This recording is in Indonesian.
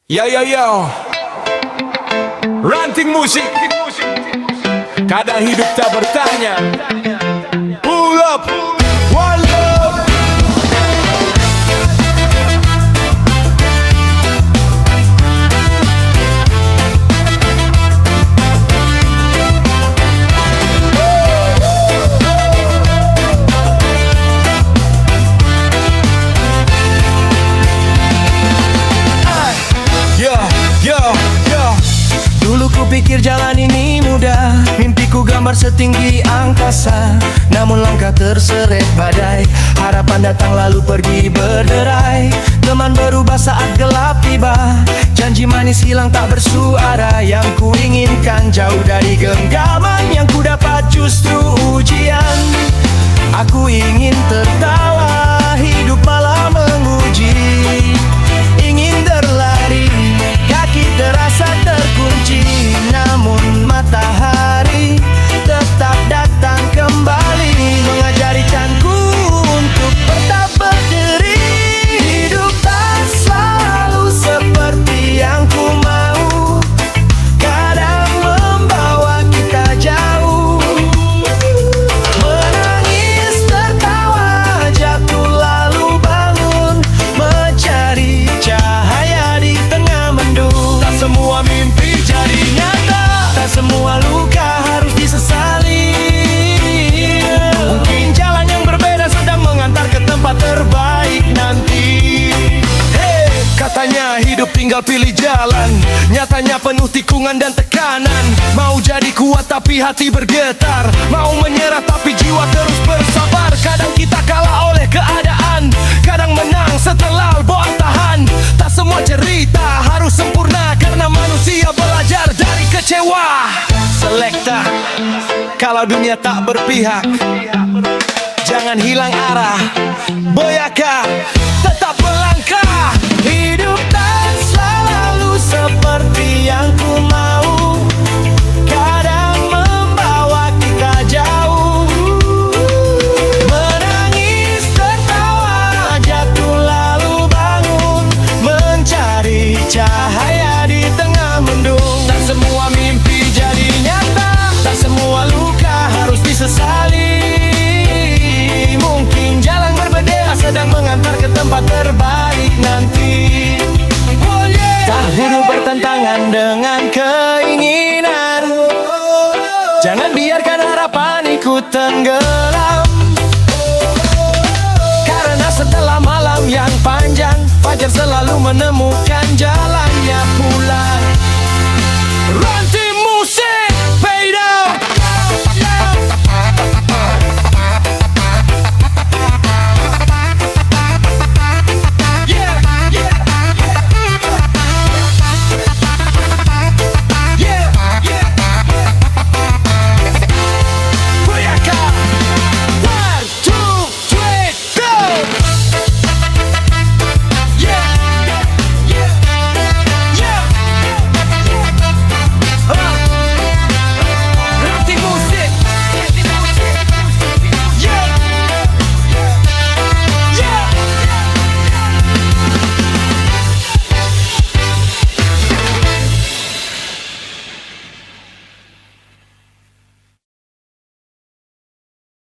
Yo, ranting musik. Kadang hidup tak bertanya. Pull up, one love. Dulu ku pikir jalan ini mudah, mimpiku gambar setinggi angkasa. Namun langkah terseret badai, harapan datang lalu pergi berderai. Teman berubah saat gelap tiba, janji manis hilang tak bersuara. Yang ku inginkan jauh dari genggaman, yang ku dapat justru ujian. Aku ingin tertawa, hidup malah menguji. Ingin berlari, kaki terasa terkunci. Namun matahari tetap datang kembali, mengajarikanku untuk tetap berdiri. Hidup tak selalu seperti yang ku mau, kadang membawa kita jauh. Menangis, tertawa, jatuh lalu bangun, mencari cahaya di tengah mendung. Tak semua mimpi jadi nyata, tak semua luka harus disesali. Mungkin jalan yang berbeda sedang mengantar ke tempat terbaik nanti. Hey, katanya hidup tinggal pilih jalan, nyatanya penuh tikungan dan tekanan. Mau jadi kuat tapi hati bergetar, mau menyerah tapi jiwa terus bersabar. Kadang kita kalah oleh keadaan, kadang menang setelah bohong tahan. Tak semua cerita harus sempurna, karena manusia belajar dari kecewa. Selekta, kalau dunia tak berpihak, jangan hilang arah. Boyaka, tetap melangkah. Hidup tak selalu seperti yang ku mau, kadang membawa kita jauh. Menangis, tertawa, jatuh lalu bangun, mencari cahaya di tengah mendung. Tak semua mimpi jadi nyata, tak semua luka harus disesali. Mungkin jalan berbeda sedang mengantar ke tempat terbaik nanti. Oh yeah. Tak hidup bertentangan dengan keinginan, jangan biarkan harapan ikut tenggelam. Karena setelah malam yang panjang, fajar selalu menemukan